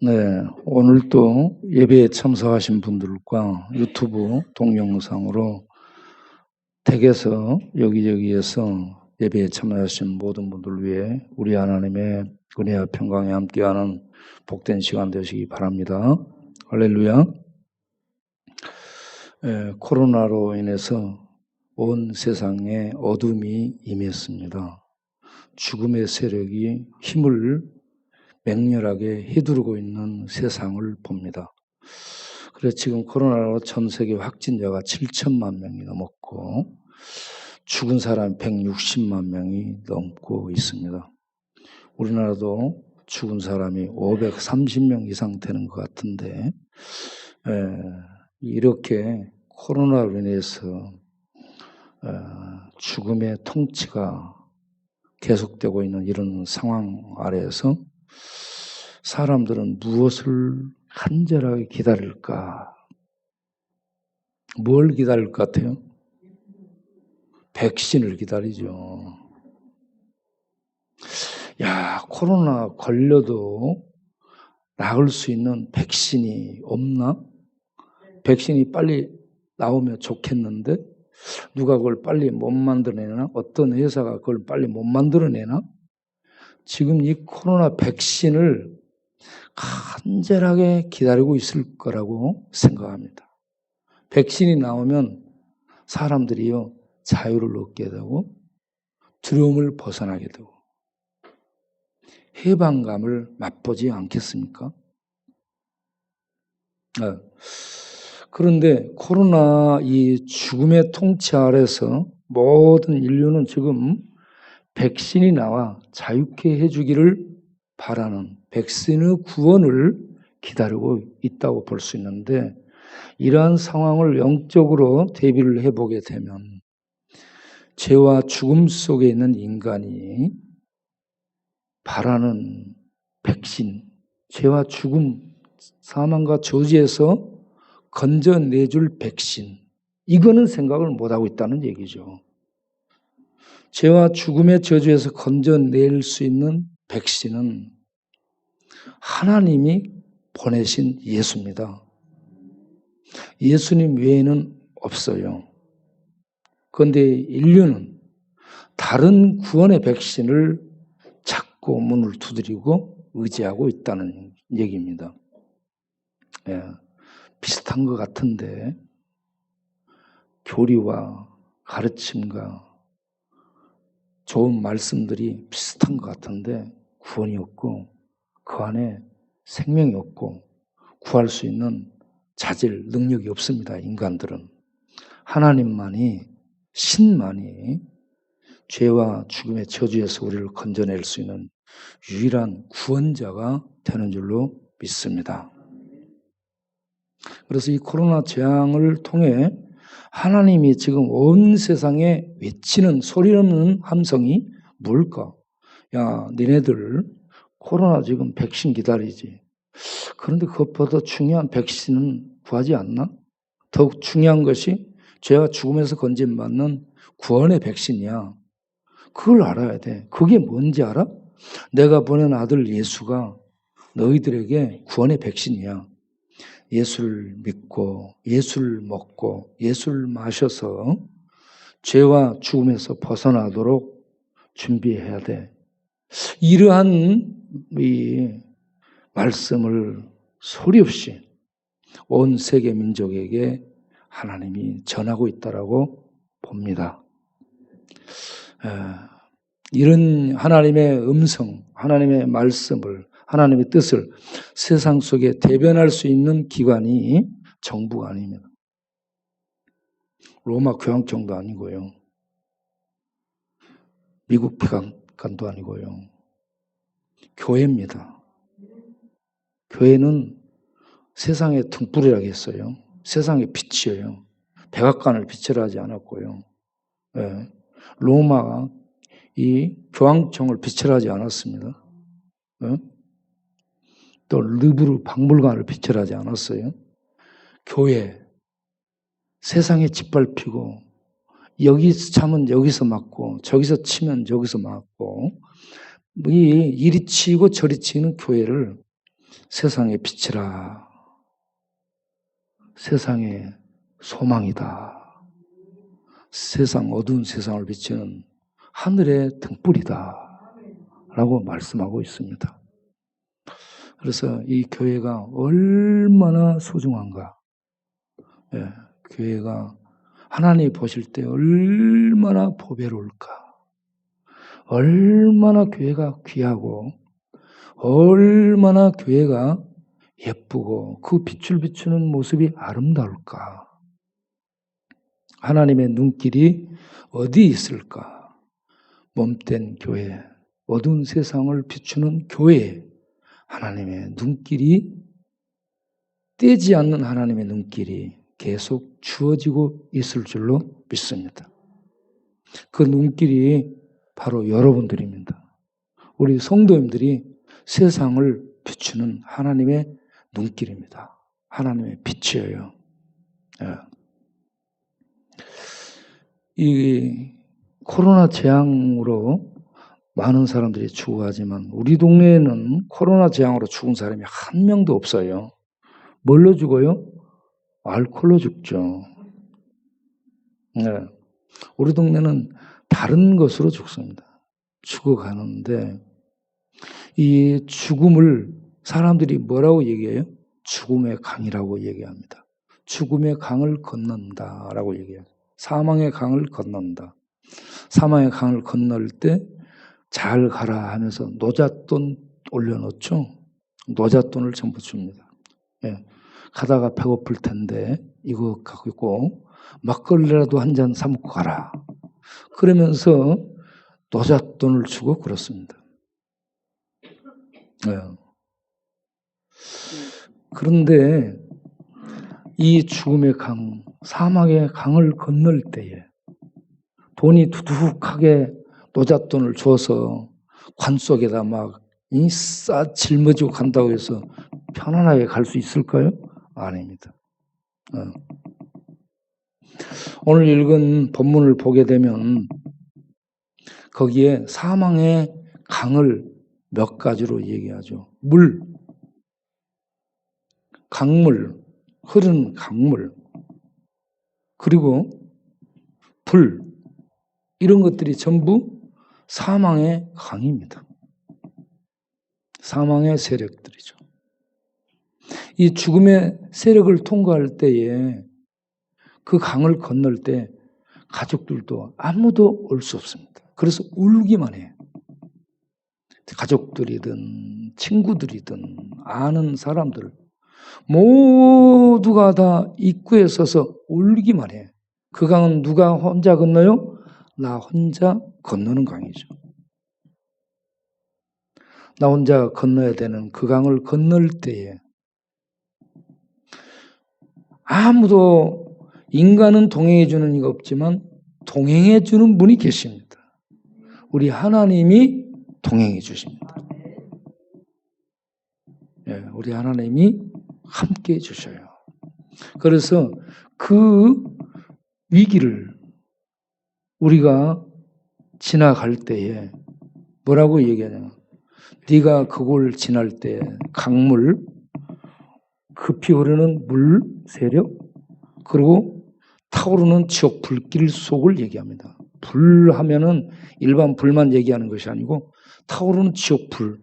네, 오늘 또 예배에 참석하신 분들과 유튜브 동영상으로 댁에서 여기저기에서 예배에 참여하신 모든 분들을 위해 우리 하나님의 은혜와 평강에 함께하는 복된 시간 되시기 바랍니다. 할렐루야. 코로나로 인해서 온 세상에 어둠이 임했습니다. 죽음의 세력이 힘을 맹렬하게 휘두르고 있는 세상을 봅니다. 그래서 지금 코로나로 전 세계 확진자가 7천만 명이 넘었고 죽은 사람 160만 명이 넘고 있습니다. 우리나라도 죽은 사람이 530명 이상 되는 것 같은데 이렇게 코로나로 인해서 죽음의 통치가 계속되고 있는 이런 상황 아래에서 사람들은 무엇을 간절하게 기다릴까? 뭘 기다릴 것 같아요? 백신을 기다리죠. 야, 코로나 걸려도 나을 수 있는 백신이 없나? 백신이 빨리 나오면 좋겠는데 누가 그걸 빨리 못 만들어내나? 어떤 회사가 그걸 빨리 못 만들어내나? 지금 이 코로나 백신을 간절하게 기다리고 있을 거라고 생각합니다. 백신이 나오면 사람들이요 자유를 얻게 되고 두려움을 벗어나게 되고 해방감을 맛보지 않겠습니까? 그런데 코로나 이 죽음의 통치 아래서 모든 인류는 지금 백신이 나와 자유케 해주기를 바라는 백신의 구원을 기다리고 있다고 볼 수 있는데 이러한 상황을 영적으로 대비를 해보게 되면 죄와 죽음 속에 있는 인간이 바라는 백신, 죄와 죽음, 사망과 저주에서 건져내줄 백신, 이거는 생각을 못하고 있다는 얘기죠. 죄와 죽음의 저주에서 건져낼 수 있는 백신은 하나님이 보내신 예수입니다. 예수님 외에는 없어요. 그런데 인류는 다른 구원의 백신을 찾고 문을 두드리고 의지하고 있다는 얘기입니다. 비슷한 것 같은데 교리와 가르침과 좋은 말씀들이 비슷한 것 같은데 구원이 없고 그 안에 생명이 없고 구할 수 있는 자질, 능력이 없습니다. 인간들은. 하나님만이, 신만이 죄와 죽음의 저주에서 우리를 건져낼 수 있는 유일한 구원자가 되는 줄로 믿습니다. 그래서 이 코로나 재앙을 통해 하나님이 지금 온 세상에 외치는 소리 없는 함성이 뭘까? 야, 니네들 코로나 지금 백신 기다리지. 그런데 그것보다 중요한 백신은 구하지 않나? 더욱 중요한 것이 죄와 죽음에서 건진받는 구원의 백신이야. 그걸 알아야 돼. 그게 뭔지 알아? 내가 보낸 아들 예수가 너희들에게 구원의 백신이야. 예수를 믿고 예수를 먹고 예수를 마셔서 죄와 죽음에서 벗어나도록 준비해야 돼. 이러한 이 말씀을 소리 없이 온 세계 민족에게 하나님이 전하고 있다라고 봅니다. 이런 하나님의 음성, 하나님의 말씀을, 하나님의 뜻을 세상 속에 대변할 수 있는 기관이 정부가 아닙니다. 로마 교황청도 아니고요. 미국 백악관도 아니고요. 교회입니다. 교회는 세상의 등불이라고 했어요. 세상의 빛이에요. 백악관을 빛으로 하지 않았고요. 로마가 이 교황청을 빛으로 하지 않았습니다. 또 르브르 박물관을 빛으로 하지 않았어요. 교회, 세상에 짓밟히고 여기서 차면 여기서 맞고 저기서 치면 저기서 맞고 이 이리 치고 저리 치는 교회를 세상의 빛이라. 세상의 소망이다. 세상, 어두운 세상을 비추는 하늘의 등불이다. 라고 말씀하고 있습니다. 그래서 이 교회가 얼마나 소중한가. 예, 교회가 하나님이 보실 때 얼마나 보배로울까. 얼마나 교회가 귀하고 얼마나 교회가 예쁘고 그 빛을 비추는 모습이 아름다울까. 하나님의 눈길이 어디 있을까. 몸된 교회, 어두운 세상을 비추는 교회, 하나님의 눈길이, 떼지 않는 하나님의 눈길이 계속 주어지고 있을 줄로 믿습니다. 그 눈길이 바로 여러분들입니다. 우리 성도님들이 세상을 비추는 하나님의 눈길입니다. 하나님의 빛이에요. 이 코로나 재앙으로 많은 사람들이 죽어가지만 우리 동네에는 코로나 재앙으로 죽은 사람이 한 명도 없어요. 뭘로 죽어요? 알코올로 죽죠. 네. 우리 동네는 다른 것으로 죽습니다. 죽어가는데 이 죽음을 사람들이 뭐라고 얘기해요? 죽음의 강이라고 얘기합니다. 죽음의 강을 건넌다라고 얘기해요. 사망의 강을 건넌다. 사망의 강을 건널 때 잘 가라 하면서 노잣돈 올려놓죠. 노잣돈을 전부 줍니다. 예. 가다가 배고플 텐데 이거 갖고 막걸리라도 한 잔 사 먹고 가라. 그러면서 노잣돈을 주고 그렇습니다. 예. 그런데 이 죽음의 강, 사망의 강을 건널 때에 돈이 두둑하게 노잣돈을 줘서 관 속에다 막 жил머지고 간다고 해서 편안하게 갈 수 있을까요? 아닙니다. 오늘 읽은 본문을 보게 되면 거기에 사망의 강을 몇 가지로 얘기하죠. 물, 강물, 흐르는 강물, 그리고 불, 이런 것들이 전부 사망의 강입니다. 사망의 세력들이죠. 이 죽음의 세력을 통과할 때에 그 강을 건널 때 가족들도 아무도 올 수 없습니다. 그래서 울기만 해요. 가족들이든 친구들이든 아는 사람들 모두가 다 입구에 서서 울기만 해. 그 강은 누가 혼자 건너요? 나 혼자 건너는 강이죠. 나 혼자 건너야 되는 그 강을 건널 때에 아무도, 인간은 동행해 주는 이가 없지만 동행해 주는 분이 계십니다. 우리 하나님이 동행해 주십니다. 예, 우리 하나님이 함께 해 주셔요. 그래서 그 위기를 우리가 지나갈 때에 뭐라고 얘기하냐면, 네가 그걸 지날 때 강물, 급히 흐르는 물 세력, 그리고 타오르는 지옥 불길 속을 얘기합니다. 불 하면은 일반 불만 얘기하는 것이 아니고 타오르는 지옥불,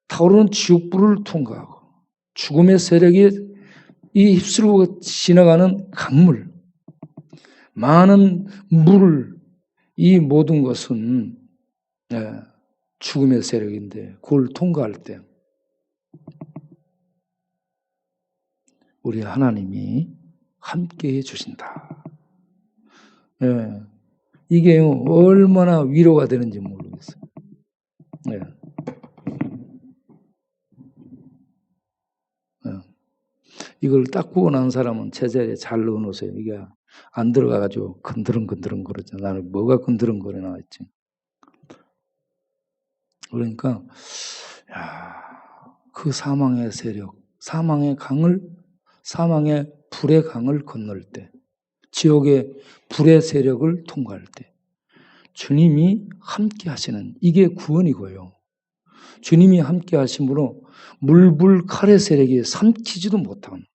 타오르는 지옥불을 통과하고 죽음의 세력이 이 휩쓸고 지나가는 강물, 많은 물, 이 모든 것은 죽음의 세력인데 그걸 통과할 때 우리 하나님이 함께해 주신다. 예, 이게 얼마나 위로가 되는지 모르겠어요. 예. 예. 이걸 딱 구워 난 사람은 제자리에 잘 넣어놓으세요. 이게 안 들어가가지고 건드렁건드렁 거리죠. 나는 뭐가 건드렁거리나 했지. 그러니까 그 사망의 세력, 사망의 강을, 사망의 불의 강을 건널 때, 지옥의 불의 세력을 통과할 때 주님이 함께 하시는, 이게 구원이고요. 주님이 함께 하심으로 물불 칼의 세력이 삼키지도 못한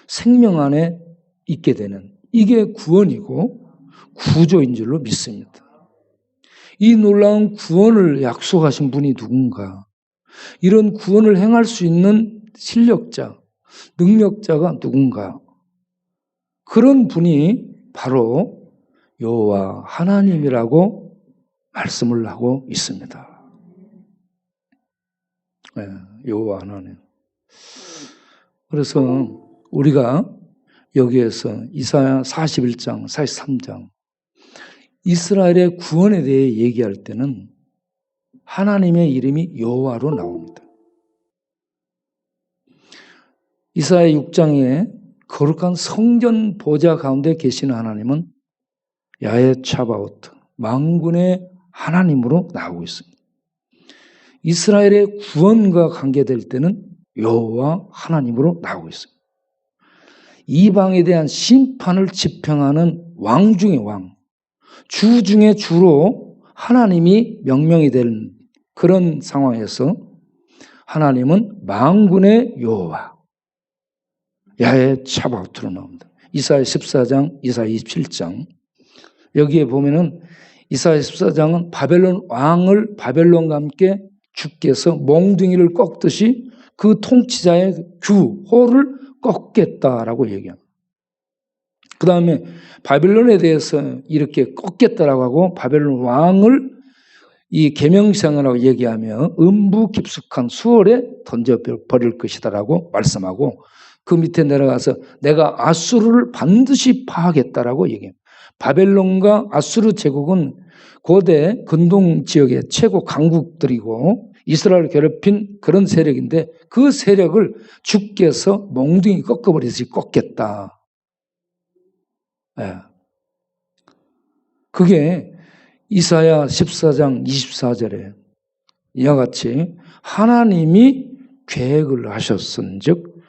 생명 안에 있게 되는, 이게 구원이고 구조인 줄로 믿습니다. 이 놀라운 구원을 약속하신 분이 누군가? 이런 구원을 행할 수 있는 실력자, 능력자가 누군가? 그런 분이 바로 여호와 하나님이라고 말씀을 하고 있습니다. 네, 여호와 하나님. 그래서 우리가 여기에서 이사야 41장, 43장 이스라엘의 구원에 대해 얘기할 때는 하나님의 이름이 여호와로 나옵니다. 이사야 6장에 거룩한 성전 보좌 가운데 계시는 하나님은 야훼 차바오트, 만군의 하나님으로 나오고 있습니다. 이스라엘의 구원과 관계될 때는 여호와 하나님으로 나오고 있습니다. 이방에 대한 심판을 집행하는 왕 중의 왕, 주 중에 주로 하나님이 명명이 되는 그런 상황에서 하나님은 만군의 여호와, 야훼 차바오트로 나옵니다. 이사야 14장, 이사야 27장. 여기에 보면은 이사야 14장은 바벨론 왕을 바벨론과 함께 주께서 몽둥이를 꺾듯이 그 통치자의 규호를 꺾겠다라고 얘기합니다. 그 다음에 바벨론에 대해서 이렇게 꺾겠다라고 하고 바벨론 왕을 이 계명성이라고 얘기하며 음부 깊숙한 수월에 던져버릴 것이다라고 말씀하고 그 밑에 내려가서 내가 아수르를 반드시 파하겠다라고 얘기합니다. 바벨론과 아수르 제국은 고대 근동 지역의 최고 강국들이고 이스라엘을 괴롭힌 그런 세력인데 그 세력을 주께서 몽둥이 꺾어버리듯이 꺾겠다. 네. 그게 이사야 14장 24절에 이와 같이 하나님이 계획을 하셨은즉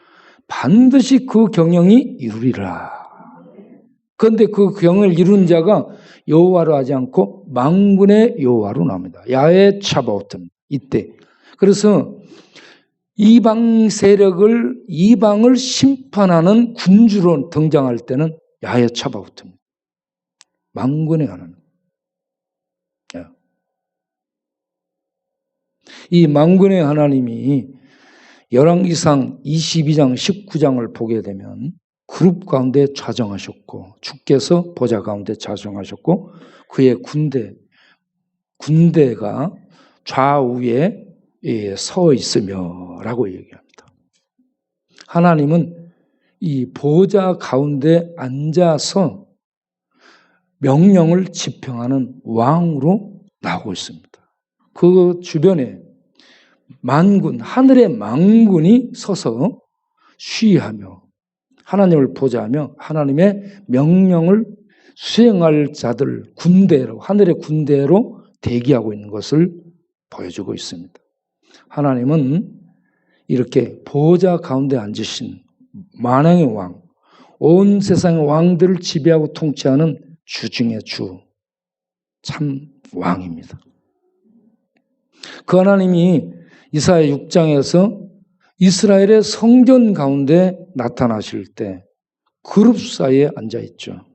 반드시 그 경영이 이루리라. 그런데 그 경영을 이룬 자가 여호와로 하지 않고 만군의 여호와로 나옵니다. 야훼 차바오트 이때. 그래서 이방 세력을 이방을 심판하는 군주로 등장할 때는 야훼 차바오트입니다. 만군의 하나님. 이 만군의 하나님이 열왕기상 22장 19장을 보게 되면 그룹 가운데 좌정하셨고 주께서 보좌 가운데 좌정하셨고 그의 군대가 좌우에 서 있으며 라고 얘기합니다. 하나님은 이 보좌 가운데 앉아서 명령을 집행하는 왕으로 나오고 있습니다. 그 주변에 만군, 하늘의 만군이 서서 쉬하며 하나님을 보좌하며 하나님의 명령을 수행할 자들 군대로, 하늘의 군대로 대기하고 있는 것을 보여주고 있습니다. 하나님은 이렇게 보좌 가운데 앉으신 만왕의 왕, 온 세상의 왕들을 지배하고 통치하는 주 중의 주, 참 왕입니다. 그 하나님이 이사야 6장에서 이스라엘의 성전 가운데 나타나실 때 그룹 사이에 앉아있죠.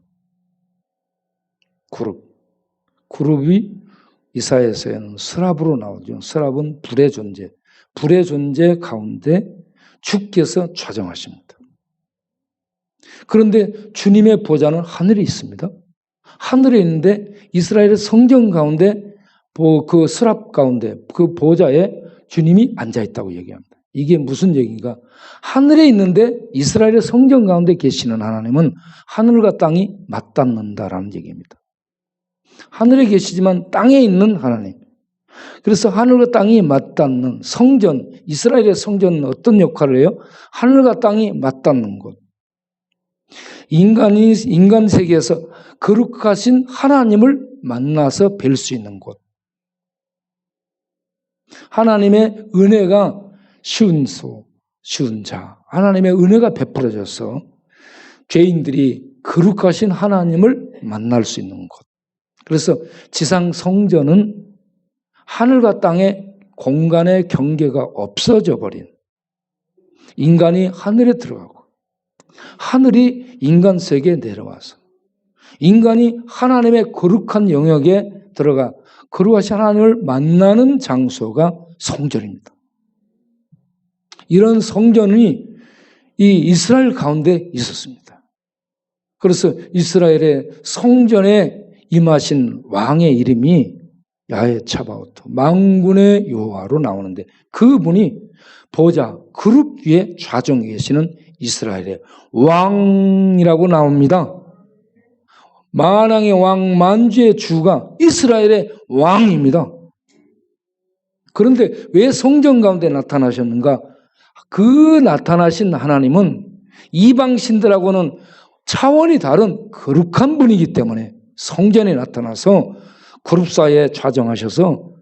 그룹이 이사야에서는 스랍으로 나오죠. 스랍은 불의 존재. 불의 존재 가운데 주께서 좌정하십니다. 그런데 주님의 보좌는 하늘에 있습니다. 하늘에 있는데 이스라엘의 성전 가운데 그 스랍 가운데 그 보좌에 주님이 앉아있다고 얘기합니다. 이게 무슨 얘기인가? 하늘에 있는데 이스라엘의 성전 가운데 계시는 하나님은 하늘과 땅이 맞닿는다라는 얘기입니다. 하늘에 계시지만 땅에 있는 하나님. 그래서 하늘과 땅이 맞닿는 성전, 이스라엘의 성전은 어떤 역할을 해요? 하늘과 땅이 맞닿는 곳. 인간 세계에서 거룩하신 하나님을 만나서 뵐 수 있는 곳. 하나님의 은혜가 쉬운 자, 하나님의 은혜가 베풀어져서 죄인들이 거룩하신 하나님을 만날 수 있는 곳. 그래서 지상 성전은 하늘과 땅의 공간의 경계가 없어져 버린 인간이 하늘에 들어가고 하늘이 인간 세계에 내려와서 인간이 하나님의 거룩한 영역에 들어가 거룩하신 하나님을 만나는 장소가 성전입니다. 이런 성전이 이 이스라엘 가운데 있었습니다. 그래서 이스라엘의 성전에 임하신 왕의 이름이 야훼 차바오트, 만군의 여호와로 나오는데 그분이 보좌 그룹 위에 좌정에 계시는 이스라엘의 왕이라고 나옵니다. 만왕의 왕, 만주의 주가 이스라엘의 왕입니다. 그런데 왜 성전 가운데 나타나셨는가? 그 나타나신 하나님은 이방신들하고는 차원이 다른 거룩한 분이기 때문에 성전에 나타나서 그룹 사이에 좌정하셔서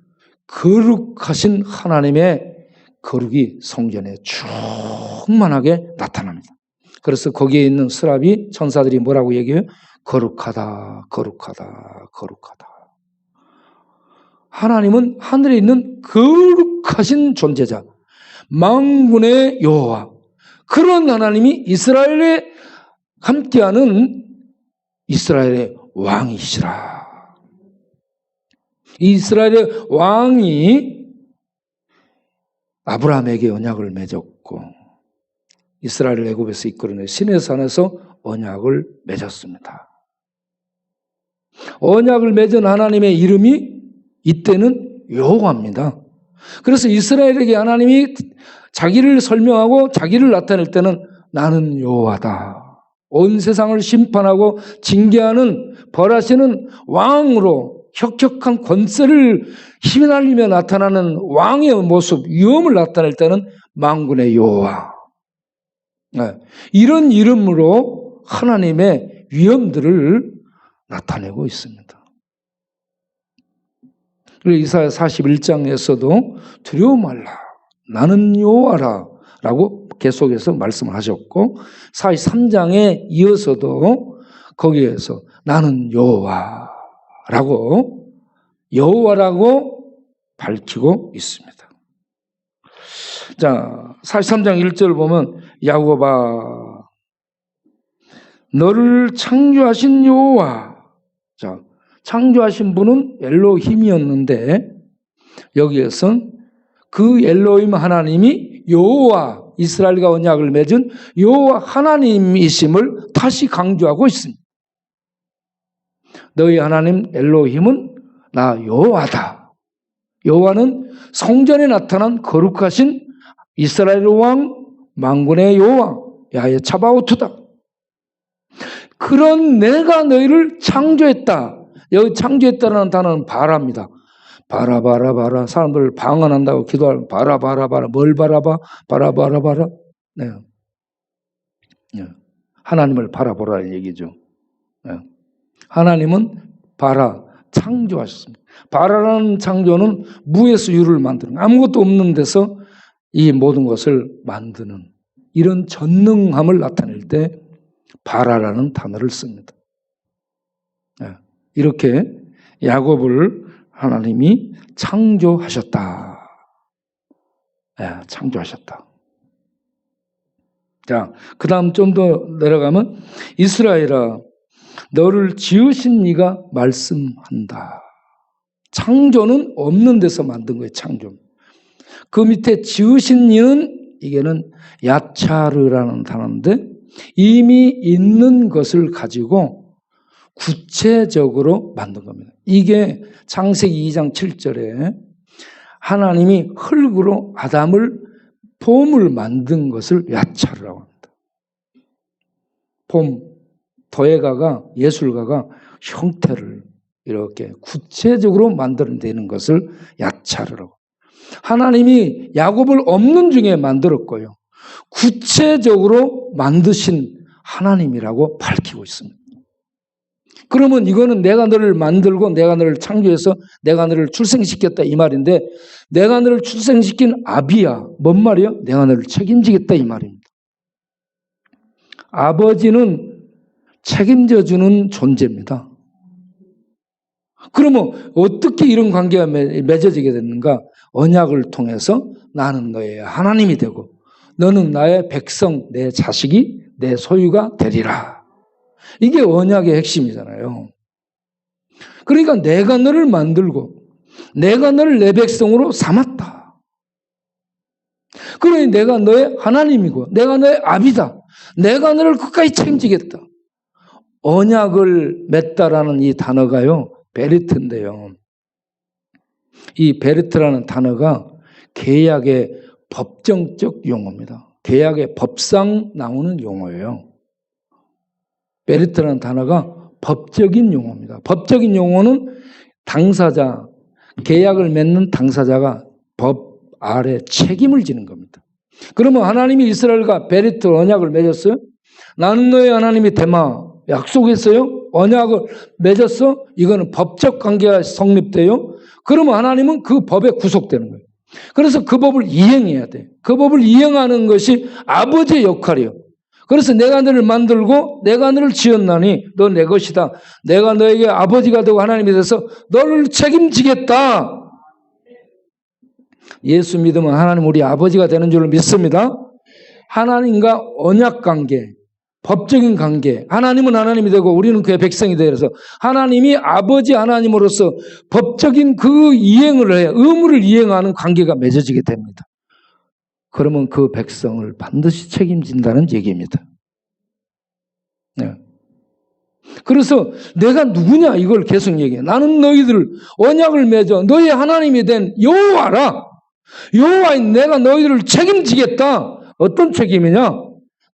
거룩하신 하나님의 거룩이 성전에 충만하게 나타납니다. 그래서 거기에 있는 스라비 천사들이 뭐라고 얘기해요? 거룩하다, 거룩하다, 거룩하다. 하나님은 하늘에 있는 거룩하신 존재자, 만군의 여호와, 그런 하나님이 이스라엘에 함께하는 이스라엘의 왕이시라. 이스라엘의 왕이 아브라함에게 언약을 맺었고 이스라엘을 애굽에서 이끌어내 시내산에서 언약을 맺었습니다. 언약을 맺은 하나님의 이름이 이때는 여호와입니다. 그래서 이스라엘에게 하나님이 자기를 설명하고 자기를 나타낼 때는 나는 여호와다. 온 세상을 심판하고 징계하는 벌하시는 왕으로 혁혁한 권세를 힘이 날리며 나타나는 왕의 모습, 위엄을 나타낼 때는 만군의 여호와. 이런 이름으로 하나님의 위엄들을 나타내고 있습니다. 그리고 이사야 41장에서도 두려워 말라. 나는 여호와라. 라고 계속해서 말씀을 하셨고 43장에 이어서도 거기에서 나는 여호와라고 밝히고 있습니다. 자, 43장 1절 보면 야곱아 너를 창조하신 여호와. 자, 창조하신 분은 엘로힘이었는데 여기에선 그 엘로힘 하나님이 여호와, 이스라엘과 언약을 맺은 여호와 하나님이심을 다시 강조하고 있습니다. 너희 하나님 엘로힘은 나 여호와다. 여호와는 성전에 나타난 거룩하신 이스라엘 왕 만군의 여호와 야훼 차바오트다. 그런 내가 너희를 창조했다. 여기 창조했다라는 단어는 바라입니다. 바라. 사람들 방언한다고 기도하면 바라. 뭘 바라봐? 바라. 네. 하나님을 바라보라는 얘기죠. 네. 하나님은 창조하셨습니다. 바라라는 창조는 무에서 유를 만드는, 아무것도 없는 데서 이 모든 것을 만드는 이런 전능함을 나타낼 때 바라라는 단어를 씁니다. 네. 이렇게 야곱을 하나님이 창조하셨다. 네, 창조하셨다. 자, 그 다음 좀 더 내려가면 이스라엘아 너를 지으신 이가 말씀한다. 창조는 없는 데서 만든 거예요. 창조. 그 밑에 지으신 이는 이게는 야차르라는 단어인데 이미 있는 것을 가지고 구체적으로 만든 겁니다. 이게 창세기 2장 7절에 하나님이 흙으로 아담을 폼을 만든 것을 야차르라고 합니다. 폼, 도예가가, 예술가가 형태를 이렇게 구체적으로 만들어내는 것을 야차르라고. 하나님이 야곱을 없는 중에 만들었고요. 구체적으로 만드신 하나님이라고 밝히고 있습니다. 그러면 이거는 내가 너를 만들고 내가 너를 창조해서 내가 너를 출생시켰다 이 말인데 내가 너를 출생시킨 아비야. 뭔 말이야? 내가 너를 책임지겠다 이 말입니다. 아버지는 책임져주는 존재입니다. 그러면 어떻게 이런 관계가 맺어지게 됐는가? 언약을 통해서 나는 너의 하나님이 되고 너는 나의 백성, 내 자식이 내 소유가 되리라. 이게 언약의 핵심이잖아요. 그러니까 내가 너를 만들고 내가 너를 내 백성으로 삼았다. 그러니 내가 너의 하나님이고 내가 너의 아비다. 내가 너를 끝까지 책임지겠다. 언약을 맺다라는 이 단어가요, 베리트인데요. 이 베리트라는 단어가 계약의 법정적 용어입니다. 계약의 법상 나오는 용어예요. 베리트라는 단어가 법적인 용어입니다. 법적인 용어는 당사자, 계약을 맺는 당사자가 법 아래 책임을 지는 겁니다. 그러면 하나님이 이스라엘과 베리트 언약을 맺었어요? 나는 너의 하나님이 되마 약속했어요? 언약을 맺었어? 이거는 법적 관계가 성립돼요? 그러면 하나님은 그 법에 구속되는 거예요. 그래서 그 법을 이행해야 돼. 그 법을 이행하는 것이 아버지의 역할이에요. 그래서 내가 너를 만들고 내가 너를 지었나니 너 내 것이다. 내가 너에게 아버지가 되고 하나님이 돼서 너를 책임지겠다. 예수 믿으면 하나님 우리 아버지가 되는 줄 믿습니다. 하나님과 언약 관계, 법적인 관계, 하나님은 하나님이 되고 우리는 그의 백성이 되어서 하나님이 아버지 하나님으로서 법적인 그 이행을 해, 의무를 이행하는 관계가 맺어지게 됩니다. 그러면 그 백성을 반드시 책임진다는 얘기입니다. 네. 그래서 내가 누구냐 이걸 계속 얘기해. 나는 너희들 언약을 맺어 너희 하나님이 된 여호와라. 여호와인 내가 너희들을 책임지겠다. 어떤 책임이냐?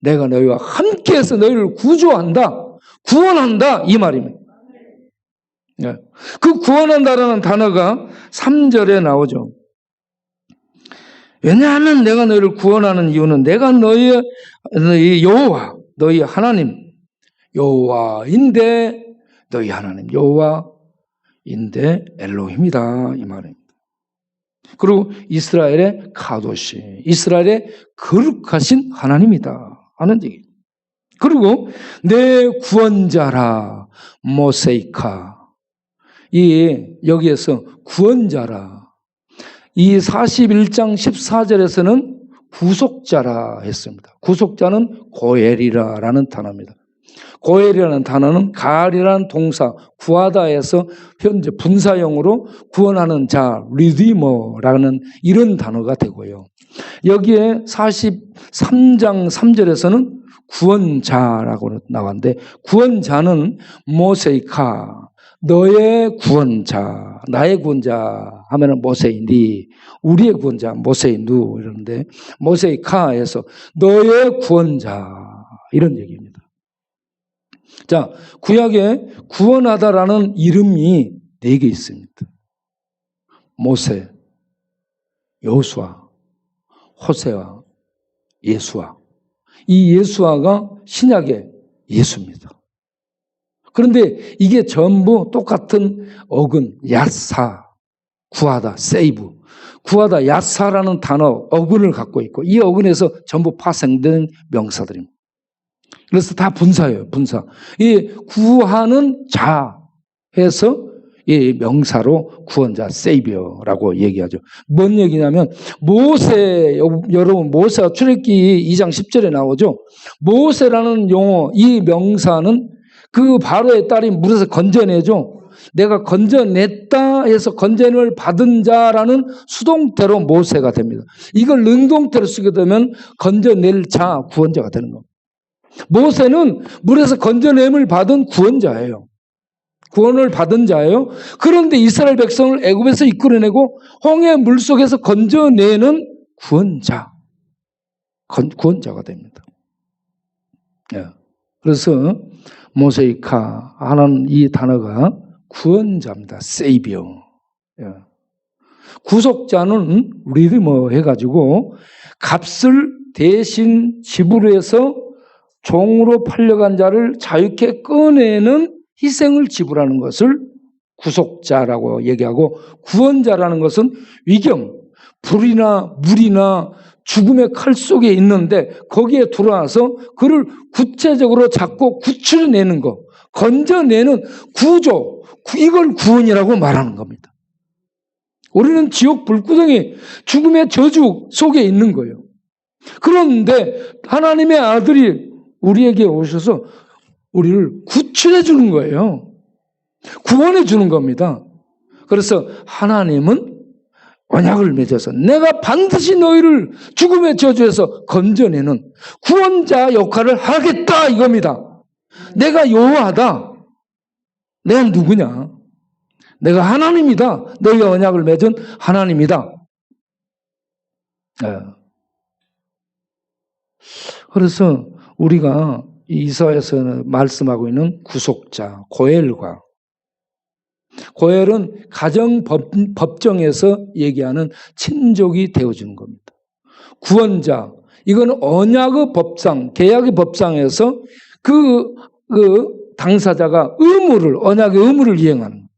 내가 너희와 함께해서 너희를 구조한다. 구원한다. 이 말입니다. 네. 그 구원한다라는 단어가 3절에 나오죠. 왜냐하면 내가 너희를 구원하는 이유는 내가 너희 여호와, 너희 하나님 여호와인데 너희 하나님 여호와인데 엘로힘이다 이 말입니다. 그리고 이스라엘의 카도시, 이스라엘의 거룩하신 하나님이다 하는 얘기. 그리고 내 구원자라 모세이카, 여기에서 구원자라. 이 41장 14절에서는 구속자라 했습니다. 구속자는 고엘이라는 단어입니다. 고엘이라는 단어는 가알이라는 동사, 구하다에서 현재 분사형으로 구원하는 자, 리디머라는 이런 단어가 되고요. 여기에 43장 3절에서는 구원자라고 나왔는데 구원자는 모세이카, 너의 구원자, 나의 구원자 하면은 모세이니, 우리의 구원자 모세이누 이러는데 모세이카에서 너의 구원자 이런 얘기입니다. 자, 구약에 구원하다라는 이름이 4개 있습니다. 모세, 여호수아, 호세아, 예수아. 이 예수아가 신약의 예수입니다. 그런데 이게 전부 똑같은 어근, 야사, 구하다, 세이브. 구하다, 야사라는 단어, 어근을 갖고 있고 이 어근에서 전부 파생된 명사들입니다. 그래서 다 분사예요, 분사. 이 구하는 자 해서 이 명사로 구원자, 세이비어라고 얘기하죠. 뭔 얘기냐면 여러분 모세가 출애굽기 2장 10절에 나오죠. 모세라는 용어, 이 명사는 그 바로의 딸이 물에서 건져내죠. 내가 건져냈다 해서 건져냄을 받은 자라는 수동태로 모세가 됩니다. 이걸 능동태로 쓰게 되면 건져낼 자, 구원자가 되는 겁니다. 모세는 물에서 건져냄을 받은 구원자예요. 구원을 받은 자예요. 그런데 이스라엘 백성을 애굽에서 이끌어내고 홍해 물속에서 건져내는 구원자, 구원자가 됩니다. 그래서 모세이카 하는 이 단어가 구원자입니다. 세이비어. 구속자는 리디머 해가지고 값을 대신 지불해서 종으로 팔려간 자를 자유케 꺼내는 희생을 지불하는 것을 구속자라고 얘기하고, 구원자라는 것은 위경, 불이나 물이나 죽음의 칼 속에 있는데 거기에 들어와서 그를 구체적으로 잡고 구출해내는 것, 건져내는 구조, 이걸 구원이라고 말하는 겁니다. 우리는 지옥 불구덩이 죽음의 저주 속에 있는 거예요. 그런데 하나님의 아들이 우리에게 오셔서 우리를 구출해 주는 거예요. 구원해 주는 겁니다. 그래서 하나님은 언약을 맺어서 내가 반드시 너희를 죽음의 저주에서 건져내는 구원자 역할을 하겠다 이겁니다. 내가 여호와다. 내가 누구냐? 내가 하나님이다. 너희가 언약을 맺은 하나님이다. 그래서 우리가 이사야에서 말씀하고 있는 구속자 고엘과 고엘은 가정 법정에서 얘기하는 친족이 되어주는 겁니다. 구원자, 이거는 언약의 법상, 계약의 법상에서 그 당사자가 언약의 의무를 이행하는,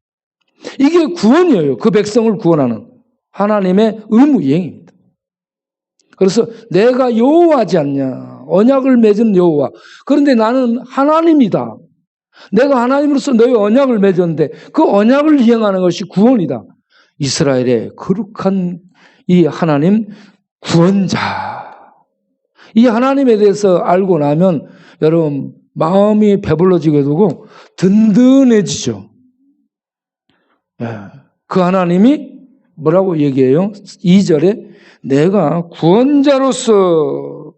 이게 구원이에요. 그 백성을 구원하는 하나님의 의무 이행입니다. 그래서 내가 여호와지 않냐, 언약을 맺은 여호와. 그런데 나는 하나님이다. 내가 하나님으로서 너희 언약을 맺었는데 그 언약을 이행하는 것이 구원이다. 이스라엘의 거룩한 이 하나님 구원자. 이 하나님에 대해서 알고 나면 여러분 마음이 배불러지게 되고 든든해지죠. 그 하나님이 뭐라고 얘기해요? 2절에 내가 구원자로서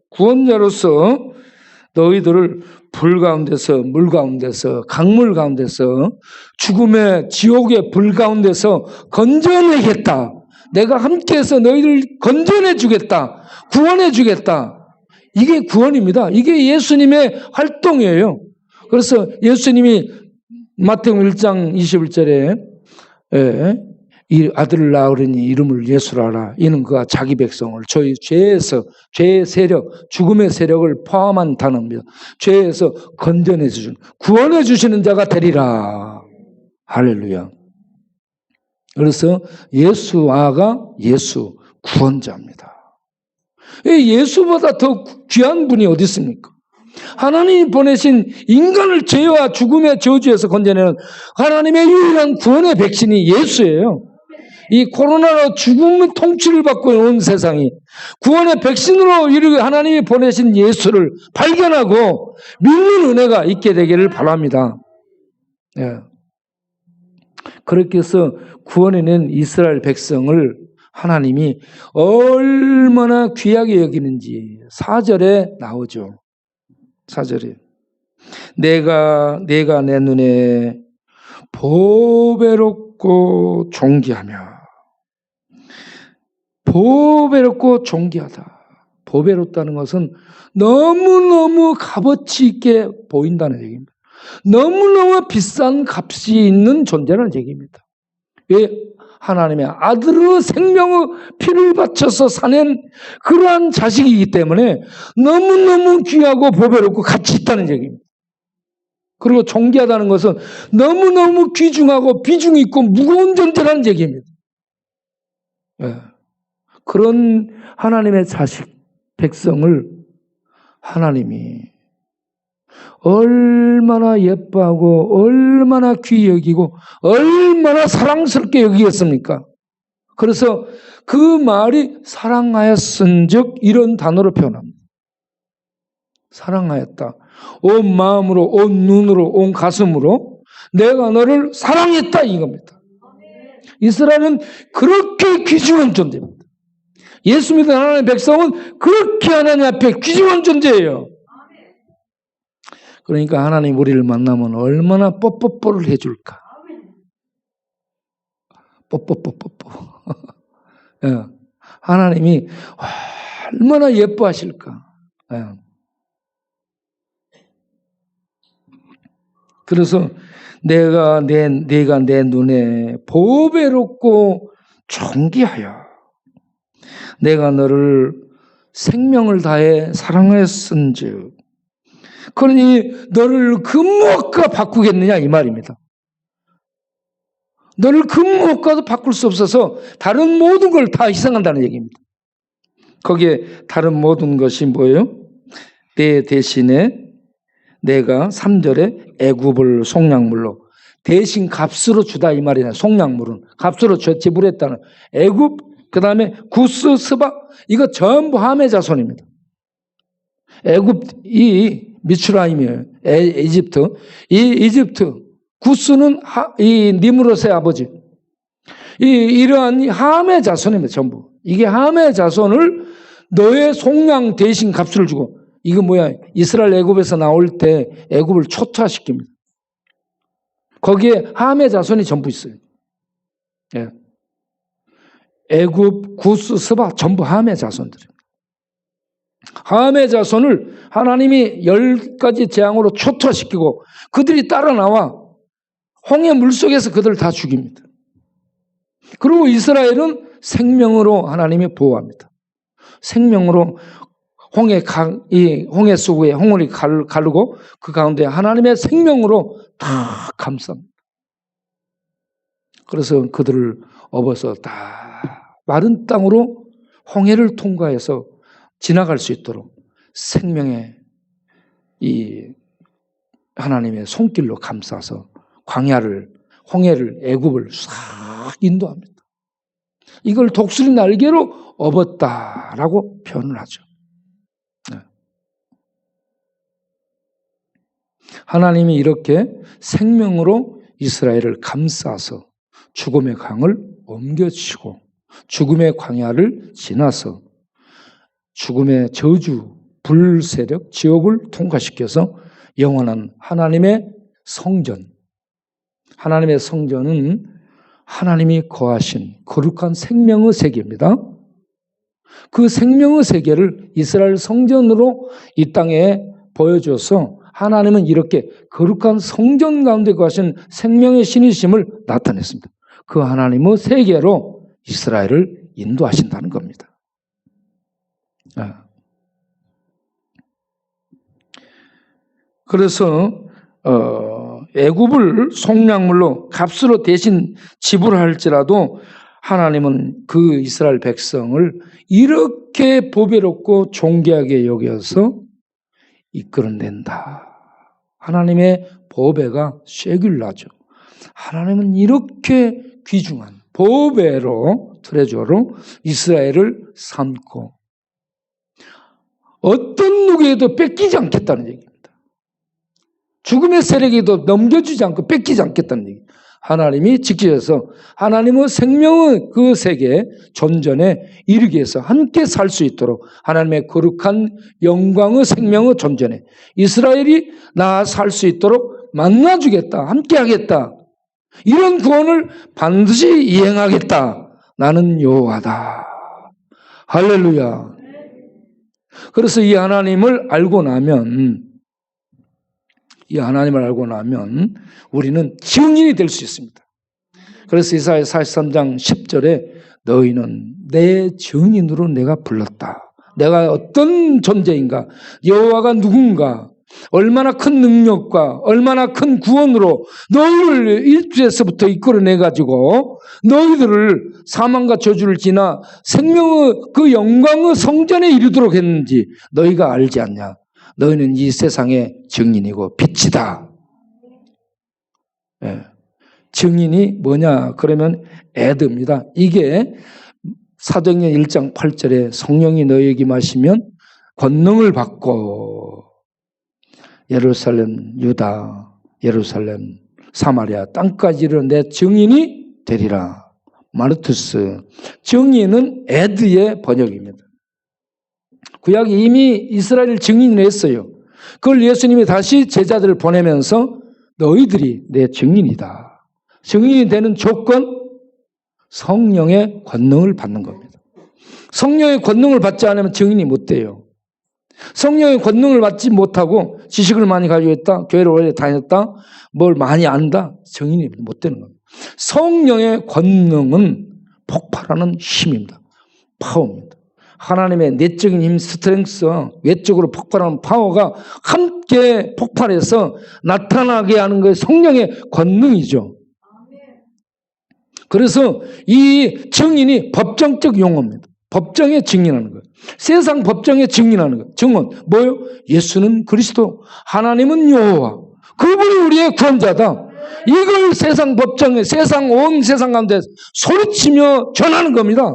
너희들을 불 가운데서, 물 가운데서, 강물 가운데서, 죽음의 지옥의 불 가운데서 건져내겠다. 내가 함께해서 너희를 건져내 주겠다. 구원해 주겠다. 이게 구원입니다. 이게 예수님의 활동이에요. 그래서 예수님이 마태복음 1장 21절에 이 아들을 낳으리니 이름을 예수라 하라. 이는 그가 자기 백성을 저희 죄의 세력, 죽음의 세력을 포함한 단어입니다. 죄에서 건져내 주시는, 구원해 주시는 자가 되리라. 할렐루야. 그래서 예수아가 예수 구원자입니다. 예수보다 더 귀한 분이 어디 있습니까? 하나님이 보내신 인간을 죄와 죽음의 저주에서 건져내는 하나님의 유일한 구원의 백신이 예수예요. 이 코로나로 죽음의 통치를 받고 온 세상이 구원의 백신으로 이르게 하나님이 보내신 예수를 발견하고 믿는 은혜가 있게 되기를 바랍니다. 그렇게 해서 구원해낸 이스라엘 백성을 하나님이 얼마나 귀하게 여기는지 4절에 나오죠. 4절에 내가 내 눈에 보배롭고 존귀하며, 보배롭고 존귀하다. 보배롭다는 것은 너무너무 값어치 있게 보인다는 얘기입니다. 너무너무 비싼 값이 있는 존재라는 얘기입니다. 왜? 하나님의 아들의 생명의 피를 바쳐서 사낸 그러한 자식이기 때문에 너무너무 귀하고 보배롭고 가치 있다는 얘기입니다. 그리고 존귀하다는 것은 너무너무 귀중하고 비중 있고 무거운 존재라는 얘기입니다. 그런 하나님의 자식, 백성을 하나님이 얼마나 예뻐하고 얼마나 귀히 여기고 얼마나 사랑스럽게 여기겠습니까? 그래서 그 말이 사랑하였은즉 이런 단어로 표현합니다. 사랑하였다. 온 마음으로, 온 눈으로, 온 가슴으로 내가 너를 사랑했다 이겁니다. 이스라엘은 그렇게 귀중한 존재입니다. 예수 믿는 하나님의 백성은 그렇게 하나님 앞에 귀중한 존재예요. 그러니까 하나님 우리를 만나면 얼마나 뽀뽀뽀를 해줄까? 뽀뽀뽀뽀뽀. 하나님이 얼마나 예뻐하실까? 그래서 내가 내 눈에 보배롭고 존귀하여 내가 너를 생명을 다해 사랑하였은즉, 그러니 너를 그 무엇과 바꾸겠느냐 이 말입니다. 너를 그 무엇과도 바꿀 수 없어서 다른 모든 걸 다 희생한다는 얘기입니다. 거기에 다른 모든 것이 뭐예요? 내 대신에 내가 3절에 애굽을 속량물로 대신 값으로 주다 이 말이네. 속량물은 값으로 지불했다는. 애굽, 그 다음에 구스, 스바, 이거 전부 함의 자손입니다. 애굽, 이 미츠라임이에요. 이집트. 이 이집트, 구스는 이 니므롯의 아버지. 이러한 함의 자손입니다. 전부. 이게 함의 자손을 너의 속량 대신 값을 주고, 이거 뭐야? 이스라엘 애굽에서 나올 때 애굽을 초토화시킵니다. 거기에 함의 자손이 전부 있어요. 예. 애굽, 구스, 스바 전부 함의 자손들입니다. 함의 자손을 하나님이 10가지 재앙으로 초토화시키고 그들이 따라 나와 홍해 물속에서 그들을 다 죽입니다. 그리고 이스라엘은 생명으로 하나님이 보호합니다. 생명으로 홍해 속에 홍을 가르고 그 가운데 하나님의 생명으로 다 감쌉니다. 그래서 그들을 업어서 다 마른 땅으로 홍해를 통과해서 지나갈 수 있도록 생명의 이 하나님의 손길로 감싸서 홍해를 애굽을 싹 인도합니다. 이걸 독수리 날개로 업었다라고 표현을 하죠. 하나님이 이렇게 생명으로 이스라엘을 감싸서 죽음의 강을 옮겨치고 죽음의 광야를 지나서 죽음의 저주, 불세력, 지옥을 통과시켜서 영원한 하나님의 성전. 하나님의 성전은 하나님이 거하신 거룩한 생명의 세계입니다. 그 생명의 세계를 이스라엘 성전으로 이 땅에 보여줘서 하나님은 이렇게 거룩한 성전 가운데 거하신 생명의 신이심을 나타냈습니다. 그 하나님의 세계로 이스라엘을 인도하신다는 겁니다. 그래서 애굽을 속량물로 값으로 대신 지불할지라도 하나님은 그 이스라엘 백성을 이렇게 보배롭고 존귀하게 여겨서 이끌어낸다. 하나님의 보배가 쉐귤라죠. 하나님은 이렇게 귀중한 보배로 트레저로 이스라엘을 삼고 어떤 누구에도 뺏기지 않겠다는 얘기입니다. 죽음의 세력에도 넘겨주지 않고 뺏기지 않겠다는 얘기. 하나님이 지키셔서 하나님의 생명의 그 세계 존전에 이르기 위해서 함께 살 수 있도록 하나님의 거룩한 영광의 생명의 존전에 이스라엘이 나 살 수 있도록 만나주겠다. 함께 하겠다. 이런 구원을 반드시 이행하겠다. 나는 여호와다. 할렐루야. 그래서 이 하나님을 알고 나면 우리는 증인이 될 수 있습니다. 그래서 이사야 43장 10절에 너희는 내 증인으로 내가 불렀다. 내가 어떤 존재인가, 여호와가 누군가, 얼마나 큰 능력과 얼마나 큰 구원으로 너희를 일주에서부터 이끌어내가지고 너희들을 사망과 저주를 지나 생명의 그 영광의 성전에 이르도록 했는지 너희가 알지 않냐. 너희는 이 세상의 증인이고 빛이다. 예. 증인이 뭐냐? 그러면 에드입니다. 이게 사도행전 1장 8절에 성령이 너희에게 임하시면 권능을 받고 예루살렘, 유다, 예루살렘, 사마리아 땅까지 이르러 내 증인이 되리라. 마르투스. 증인은 에드의 번역입니다. 구약이 이미 이스라엘을 증인을 했어요. 그걸 예수님이 다시 제자들을 보내면서 너희들이 내 증인이다. 증인이 되는 조건, 성령의 권능을 받는 겁니다. 성령의 권능을 받지 않으면 증인이 못 돼요. 성령의 권능을 받지 못하고 지식을 많이 가지고 있다, 교회를 오래 다녔다, 뭘 많이 안다, 증인이 못 되는 겁니다. 성령의 권능은 폭발하는 힘입니다. 파워입니다. 하나님의 내적인 힘, 스트렝스, 외적으로 폭발하는 파워가 함께 폭발해서 나타나게 하는 것이 성령의 권능이죠. 그래서 이 증인이 법정적 용어입니다. 법정에 증인하는 거예요. 세상 법정에 증인하는 거예요. 증언. 뭐요? 예수는 그리스도, 하나님은 여호와, 그분이 우리의 구원자다. 이걸 세상 법정에, 온 세상 가운데 소리치며 전하는 겁니다.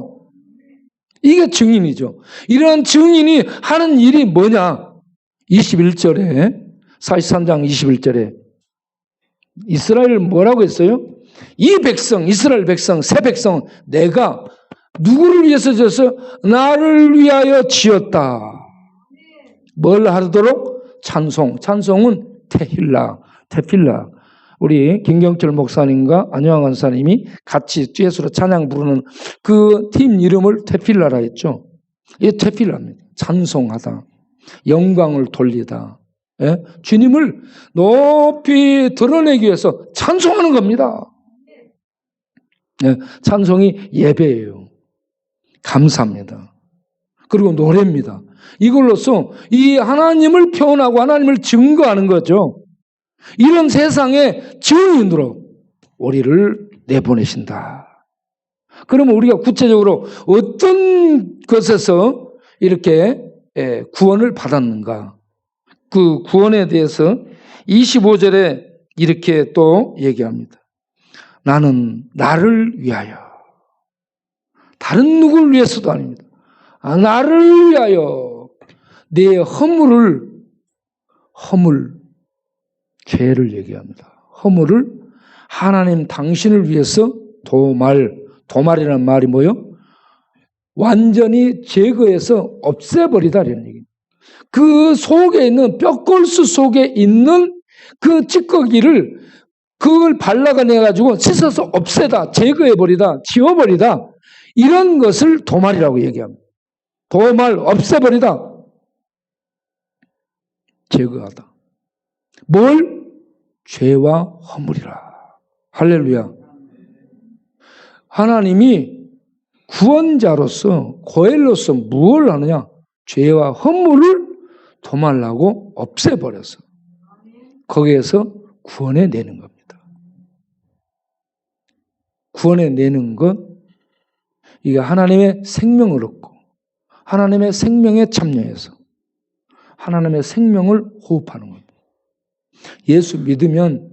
이게 증인이죠. 이런 증인이 하는 일이 뭐냐? 21절에, 43장 21절에 이스라엘 뭐라고 했어요? 이 백성, 이스라엘 백성, 새 백성, 내가 누구를 위해서 지었어요? 나를 위하여 지었다. 뭘 하도록? 찬송. 찬송은 테필라. 우리 김경철 목사님과 안영환 권사님이 같이 듀엣으로 찬양 부르는 그 팀 이름을 테필라라 했죠. 이게 테필라입니다. 찬송하다. 영광을 돌리다. 예? 주님을 높이 드러내기 위해서 찬송하는 겁니다. 예, 찬송이 예배예요. 감사합니다. 그리고 노래입니다. 이걸로써 이 하나님을 표현하고 하나님을 증거하는 거죠. 이런 세상의 증인으로 우리를 내보내신다. 그러면 우리가 구체적으로 어떤 것에서 이렇게 구원을 받았는가? 그 구원에 대해서 25절에 이렇게 또 얘기합니다. 나는 나를 위하여. 다른 누구를 위해서도 아닙니다. 나를 위하여 내 죄를 얘기합니다. 허물을 하나님 당신을 위해서 도말이라는 말이 뭐요? 완전히 제거해서 없애버리다 이런 얘기입니다. 그 속에 있는 뼈골수 속에 있는 그 찌꺼기를 그걸 발라내가지고 씻어서 없애다, 제거해버리다, 지워버리다 이런 것을 도말이라고 얘기합니다. 도말, 없애버리다, 제거하다. 뭘? 죄와 허물이라. 할렐루야. 하나님이 구원자로서 고엘로서 무엇을 하느냐? 죄와 허물을 도말하고 없애버려서 거기에서 구원해내는 겁니다. 구원해내는 것, 이게 하나님의 생명을 얻고 하나님의 생명에 참여해서 하나님의 생명을 호흡하는 겁니다. 예수 믿으면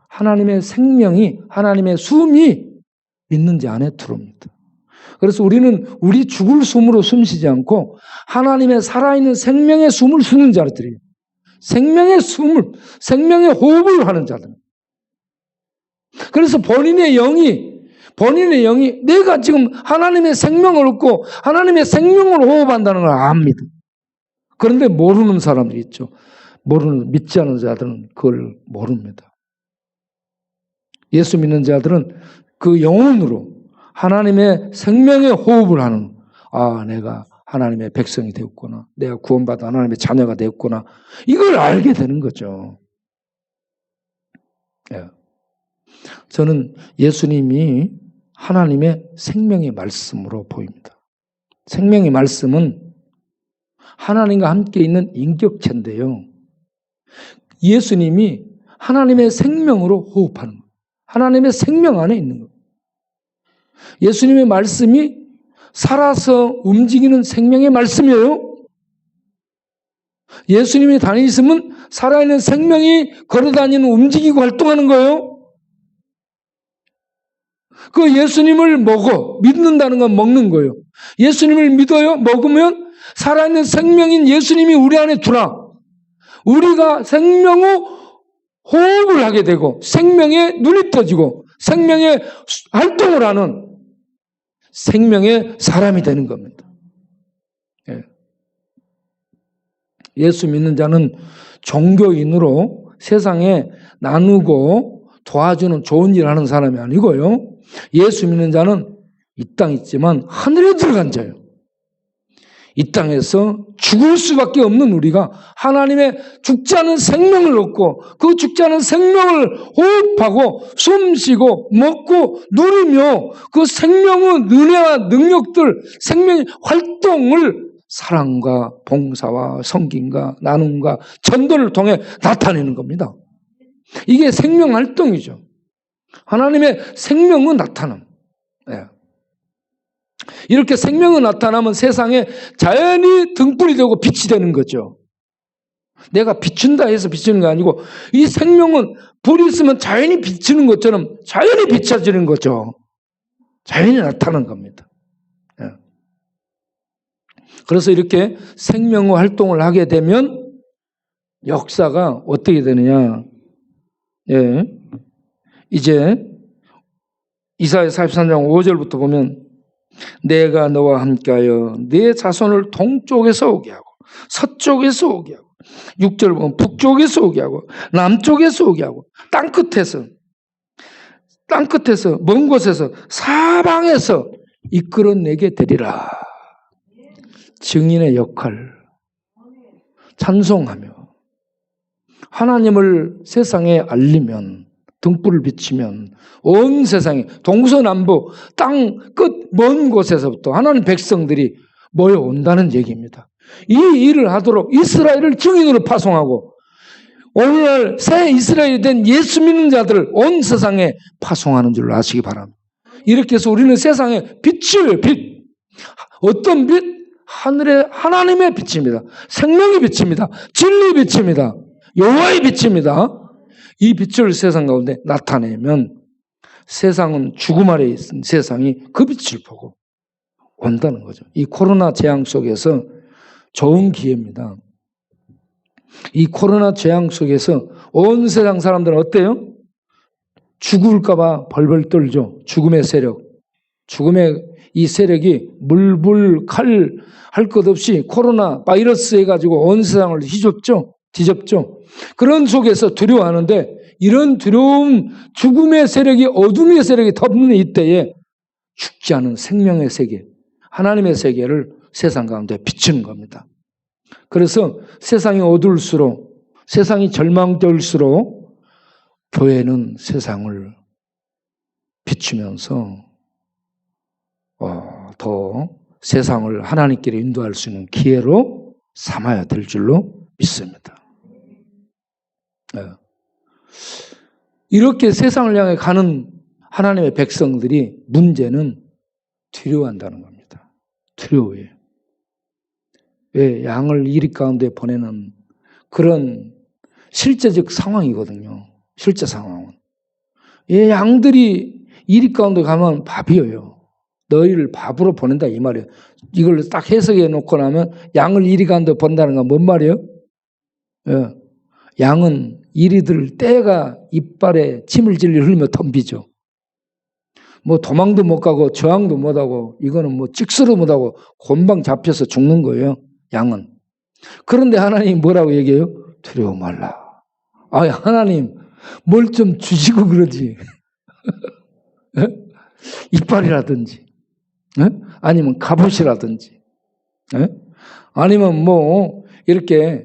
하나님의 생명이, 하나님의 숨이 믿는 자 안에 들어옵니다. 그래서 우리는 우리 죽을 숨으로 숨쉬지 않고 하나님의 살아있는 생명의 숨을 쉬는 자들이에요. 생명의 호흡을 하는 자들. 그래서 본인의 영이 내가 지금 하나님의 생명을 얻고 하나님의 생명을 호흡한다는 걸 압니다. 그런데 모르는 사람들이 있죠. 믿지 않는 자들은 그걸 모릅니다. 예수 믿는 자들은 그 영혼으로 하나님의 생명의 호흡을 하는, 내가 하나님의 백성이 되었구나. 내가 구원받아 하나님의 자녀가 되었구나. 이걸 알게 되는 거죠. 예. 저는 예수님이 하나님의 생명의 말씀으로 보입니다. 생명의 말씀은 하나님과 함께 있는 인격체인데요. 예수님이 하나님의 생명으로 호흡하는 거예요. 하나님의 생명 안에 있는 거예요. 예수님의 말씀이 살아서 움직이는 생명의 말씀이에요. 예수님이 다니시면 살아있는 생명이 걸어다니는, 움직이고 활동하는 거예요. 그 예수님을 믿는다는 건 먹는 거예요. 예수님을 믿어요? 먹으면 살아있는 생명인 예수님이 우리 안에 들어와. 우리가 생명의 호흡을 하게 되고 생명의 눈이 떠지고 생명의 활동을 하는 생명의 사람이 되는 겁니다. 예수 믿는 자는 종교인으로 세상에 나누고 도와주는 좋은 일 하는 사람이 아니고요. 예수 믿는 자는 이 땅에 있지만 하늘에 들어간 자예요. 이 땅에서 죽을 수밖에 없는 우리가 하나님의 죽지 않은 생명을 얻고 그 죽지 않은 생명을 호흡하고 숨쉬고 먹고 누리며 그 생명의 은혜와 능력들, 생명의 활동을 사랑과 봉사와 섬김과 나눔과 전도를 통해 나타내는 겁니다. 이게 생명 활동이죠. 하나님의 생명은 나타남. 이렇게 생명은 나타나면 세상에 자연히 등불이 되고 빛이 되는 거죠. 내가 비춘다 해서 비추는 게 아니고 이 생명은 불이 있으면 자연히 비치는 것처럼 자연히 비춰지는 거죠. 자연히 나타나는 겁니다. 예. 그래서 이렇게 생명의 활동을 하게 되면 역사가 어떻게 되느냐. 예. 이제 이사야 43장 5절부터 보면 내가 너와 함께하여 네 자손을 동쪽에서 오게 하고 서쪽에서 오게 하고 6절 보면 북쪽에서 오게 하고 남쪽에서 오게 하고 땅끝에서 먼 곳에서 사방에서 이끌어내게 되리라. 증인의 역할 찬송하며 하나님을 세상에 알리면 등불을 비치면 온 세상에 동서남북 땅 끝 먼 곳에서부터 하나님 백성들이 모여온다는 얘기입니다. 이 일을 하도록 이스라엘을 증인으로 파송하고 오늘날 새 이스라엘이 된 예수 믿는 자들을 온 세상에 파송하는 줄 아시기 바랍니다. 이렇게 해서 우리는 세상에 빛이에요. 빛. 어떤 빛? 하늘의 하나님의 빛입니다. 생명의 빛입니다. 진리의 빛입니다. 여호와의 빛입니다. 이 빛을 세상 가운데 나타내면 세상은 죽음 아래 있는 세상이 그 빛을 보고 온다는 거죠. 이 코로나 재앙 속에서 좋은 기회입니다. 이 코로나 재앙 속에서 온 세상 사람들은 어때요? 죽을까 봐 벌벌 떨죠. 죽음의 세력. 죽음의 이 세력이 물불 칼 할 것 없이 코로나 바이러스 해가지고 온 세상을 뒤집죠. 그런 속에서 두려워하는데 이런 두려움, 죽음의 세력이 어둠의 세력이 덮는 이때에 죽지 않은 생명의 세계, 하나님의 세계를 세상 가운데 비추는 겁니다. 그래서 세상이 어두울수록, 세상이 절망될수록 교회는 세상을 비추면서 더 세상을 하나님께로 인도할 수 있는 기회로 삼아야 될 줄로 믿습니다. 이렇게 세상을 향해 가는 하나님의 백성들이 문제는 두려워한다는 겁니다. 두려워해요. 왜? 양을 이리 가운데 보내는 그런 실제적 상황이거든요. 실제 상황은. 이 양들이 이리 가운데 가면 밥이에요. 너희를 밥으로 보낸다 이 말이에요. 이걸 딱 해석해 놓고 나면 양을 이리 가운데 본다는 건 뭔 말이에요? 예. 양은 이리들 때가 이빨에 침을 질질 흘리며 덤비죠. 뭐 도망도 못 가고 저항도 못 하고 이거는 뭐 찍스도 못 하고 곤방 잡혀서 죽는 거예요. 양은. 그런데 하나님 뭐라고 얘기해요? 두려워 말라. 아, 하나님 뭘 좀 주시고 그러지. 이빨이라든지 아니면 갑옷이라든지 아니면 뭐 이렇게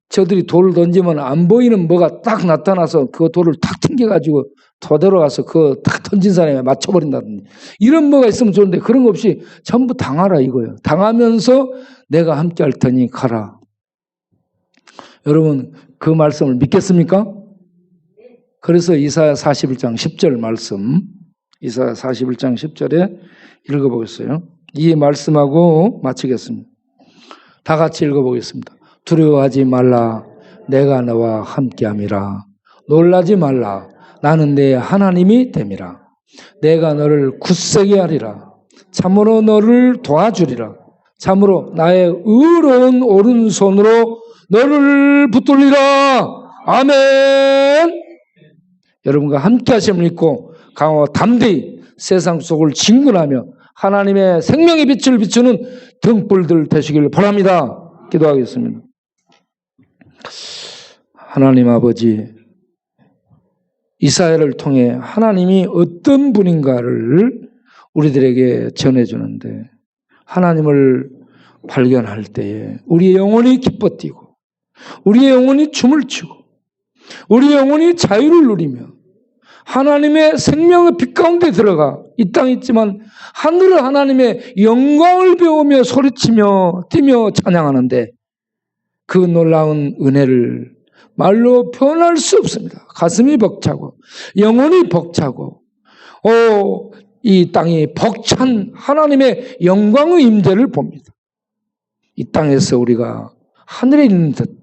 저들이 돌을 던지면 안 보이는 뭐가 딱 나타나서 그 돌을 탁 튕겨가지고 토대로 가서 그 탁 던진 사람에 맞춰버린다든지 이런 뭐가 있으면 좋은데 그런 거 없이 전부 당하라 이거예요. 당하면서 내가 함께 할 테니 가라. 여러분 그 말씀을 믿겠습니까? 그래서 이사야 41장 10절 말씀 이사야 41장 10절에 읽어보겠어요. 이 말씀하고 마치겠습니다. 다 같이 읽어보겠습니다. 두려워하지 말라. 내가 너와 함께함이라. 놀라지 말라. 나는 내 하나님이 됨이라. 내가 너를 굳세게 하리라. 참으로 너를 도와주리라. 참으로 나의 의로운 오른손으로 너를 붙들리라. 아멘. 여러분과 함께 하심을 믿고 강하고 담대히 세상 속을 진군하며 하나님의 생명의 빛을 비추는 등불들 되시길 바랍니다. 기도하겠습니다. 하나님 아버지, 이사야를 통해 하나님이 어떤 분인가를 우리들에게 전해주는데 하나님을 발견할 때에 우리의 영혼이 기뻐 뛰고 우리의 영혼이 춤을 추고 우리의 영혼이 자유를 누리며 하나님의 생명의 빛 가운데 들어가 이 땅에 있지만 하늘의 하나님의 영광을 배우며 소리치며 뛰며 찬양하는데 그 놀라운 은혜를 말로 표현할 수 없습니다. 가슴이 벅차고 영혼이 벅차고 이 땅이 벅찬 하나님의 영광의 임재를 봅니다. 이 땅에서 우리가 하늘에 있는 듯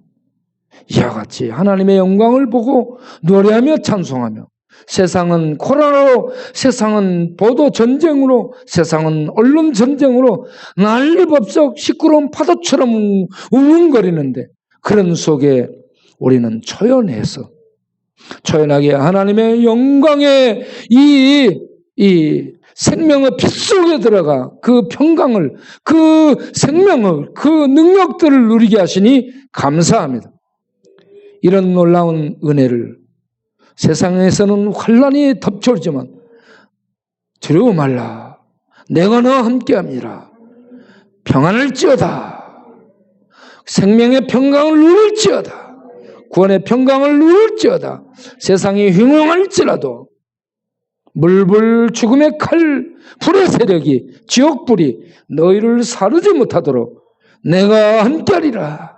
이와 같이 하나님의 영광을 보고 노래하며 찬송하며, 세상은 코로나로, 세상은 보도 전쟁으로, 세상은 언론 전쟁으로 난리법석 시끄러운 파도처럼 웅웅거리는데, 그런 속에 우리는 초연하게 하나님의 영광의 이 생명의 빛 속에 들어가 그 평강을, 그 생명을, 그 능력들을 누리게 하시니 감사합니다. 이런 놀라운 은혜를 세상에서는 환난이 덮쳐오지만 두려워 말라, 내가 너와 함께함이라. 평안을지어다. 생명의 평강을 누릴지어다. 구원의 평강을 누릴지어다. 세상이 흉흉할지라도 물불 죽음의 칼, 불의 세력이, 지옥불이 너희를 사르지 못하도록 내가 함께하리라.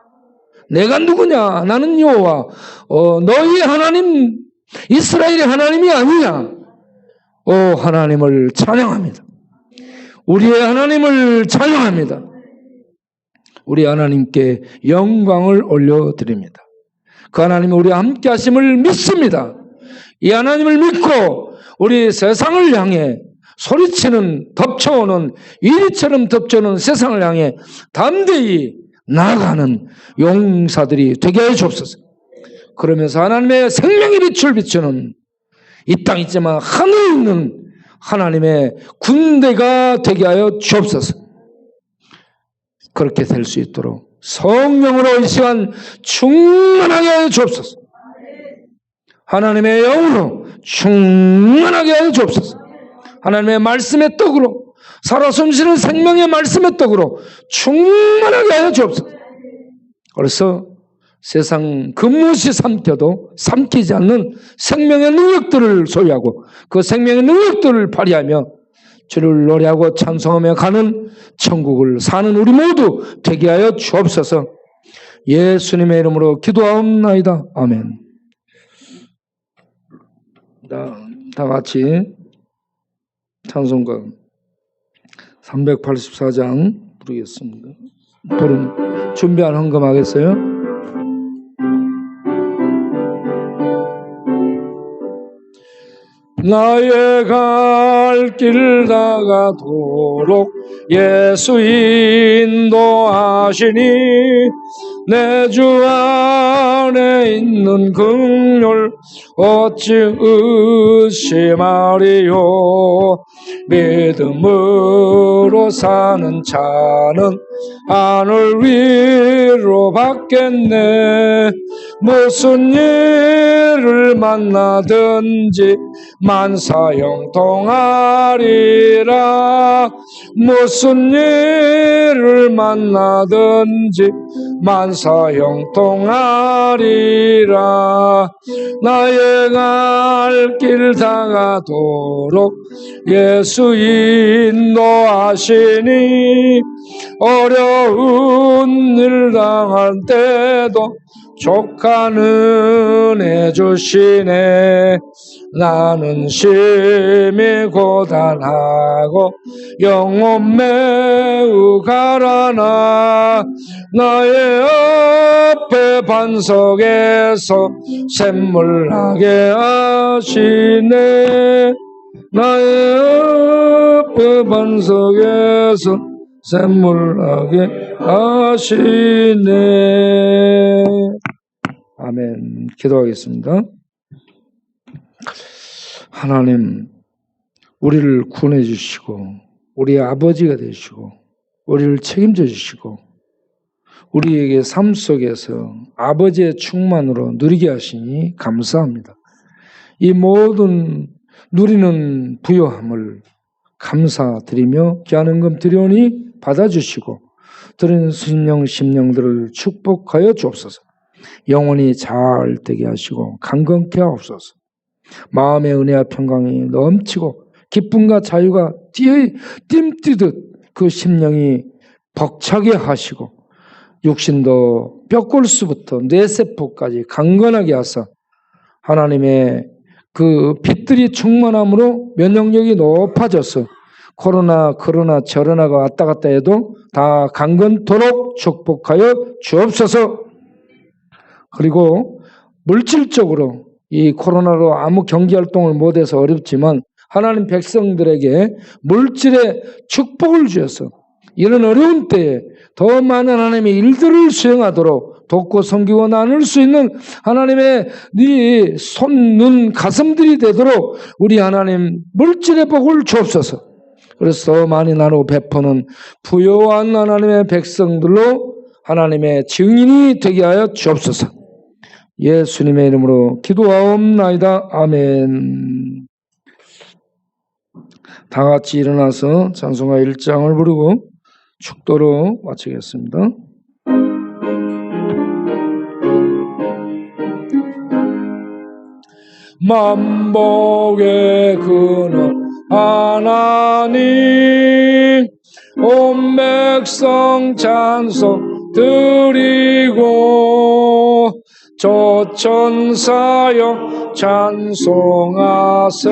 내가 누구냐? 나는 여호와 너희 하나님 이스라엘의 하나님이 아니냐? 하나님을 찬양합니다. 우리의 하나님을 찬양합니다. 우리 하나님께 영광을 올려드립니다. 그 하나님이 우리와 함께 하심을 믿습니다. 이 하나님을 믿고 우리 세상을 향해 소리치는, 덮쳐오는, 이리처럼 덮쳐오는 세상을 향해 담대히 나아가는 용사들이 되게 하여 주옵소서. 그러면서 하나님의 생명의 빛을 비추는, 이 땅 있지만 하늘에 있는 하나님의 군대가 되게 하여 주옵소서. 그렇게 될 수 있도록 성령으로 이 시간 충만하게 하여 주옵소서. 하나님의 영으로 충만하게 하여 주옵소서. 하나님의 말씀의 떡으로, 살아 숨쉬는 생명의 말씀의 떡으로 충만하게 하여 주옵소서. 그래서 세상 그 무엇이 삼키지 않는 생명의 능력들을 소유하고 그 생명의 능력들을 발휘하며 주를 노래하고 찬송하며 가는 천국을 사는 우리 모두 되게 하여 주옵소서. 예수님의 이름으로 기도하옵나이다. 아멘. 다 같이 찬송가 384장 부르겠습니다. 준비한 헌금하겠어요? 나의 갈 길 다가도록 예수 인도하시니 내 주 안에 있는 긍휼 어찌 의심하리요. 믿음으로 사는 자는 하늘 위로 받겠네. 무슨 일을 만나든지 만사형통하리라. 무슨 일을 만나든지 만사형통하리라. 나의 갈 길 다가도록 예수 인도하시니 어려운 일 당할 때도 족한 은혜 주시네. 나는 심히 고단하고 영혼 매우 가라나. 나의 앞에 반석에서 샘물나게 하시네. 나의 앞에 반석에서 샘물나게 하시네. 아멘. 기도하겠습니다. 하나님, 우리를 구원해 주시고 우리의 아버지가 되시고 우리를 책임져 주시고 우리에게 삶 속에서 아버지의 충만으로 누리게 하시니 감사합니다. 이 모든 누리는 부요함을 감사드리며 귀한 헌금 드리오니 받아주시고 드리는 심령들을 축복하여 주옵소서. 영원히 잘 되게 하시고 강건케 하옵소서. 마음의 은혜와 평강이 넘치고 기쁨과 자유가 띠뛰듯 그 심령이 벅차게 하시고 육신도 뼈골수부터 뇌세포까지 강건하게 하사 하나님의 그 빛들이 충만함으로 면역력이 높아져서 코로나 저로나가 왔다 갔다 해도 다 강건토록 축복하여 주옵소서. 그리고 물질적으로 이 코로나로 아무 경제활동을 못해서 어렵지만 하나님 백성들에게 물질의 축복을 주셔서 이런 어려운 때에 더 많은 하나님의 일들을 수행하도록 돕고 섬기고 나눌 수 있는 하나님의 네 손, 눈, 가슴들이 되도록 우리 하나님 물질의 복을 주옵소서. 그래서 더 많이 나누고 베푸는 부요한 하나님의 백성들로 하나님의 증인이 되게 하여 주옵소서. 예수님의 이름으로 기도하옵나이다. 아멘. 다 같이 일어나서 찬송가 1장을 부르고 축도로 마치겠습니다. 만복의 근원 하나님 온 백성 찬송 드리고 조천사여 찬송하세.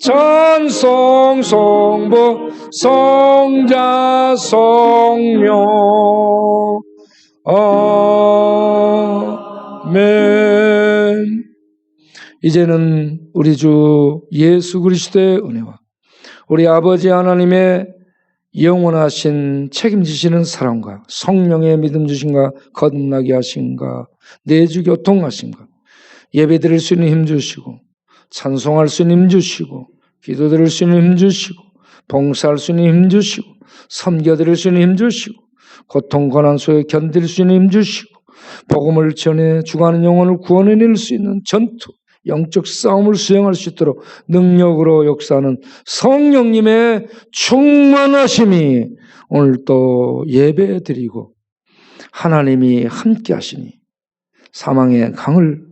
찬송 성부 성자 성령 아멘. 이제는 우리 주 예수 그리스도의 은혜와 우리 아버지 하나님의 영원하신 책임지시는 사랑과 성령의 믿음 주심과 거듭나게 하심과 내주 교통하심과 예배드릴 수 있는 힘 주시고 찬송할 수 있는 힘 주시고 기도드릴 수 있는 힘 주시고 봉사할 수 있는 힘 주시고 섬겨드릴 수 있는 힘 주시고 고통 고난 속에 견딜 수 있는 힘 주시고 복음을 전해 죽어가는 영혼을 구원해낼 수 있는 전투 영적 싸움을 수행할 수 있도록 능력으로 역사하는 성령님의 충만하심이 오늘 또 예배드리고 하나님이 함께 하시니 사망의 강을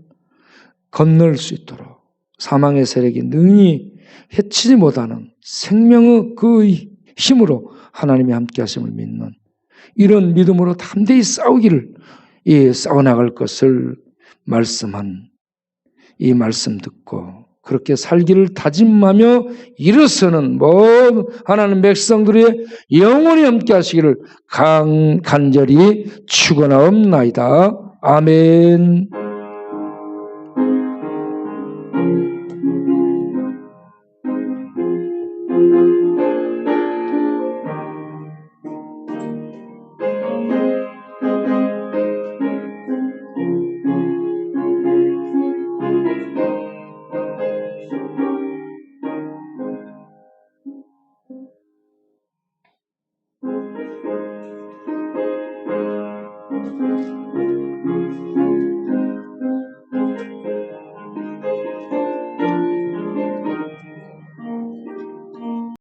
건널 수 있도록 사망의 세력이 능히 해치지 못하는 생명의 그 힘으로 하나님이 함께 하심을 믿는 이런 믿음으로 담대히 싸우기를 싸워나갈 것을 말씀한 이 말씀 듣고 그렇게 살기를 다짐하며 일어서는 모든 하나님 백성들의 영원히 함께 하시기를 간절히 축원하옵나이다. 아멘.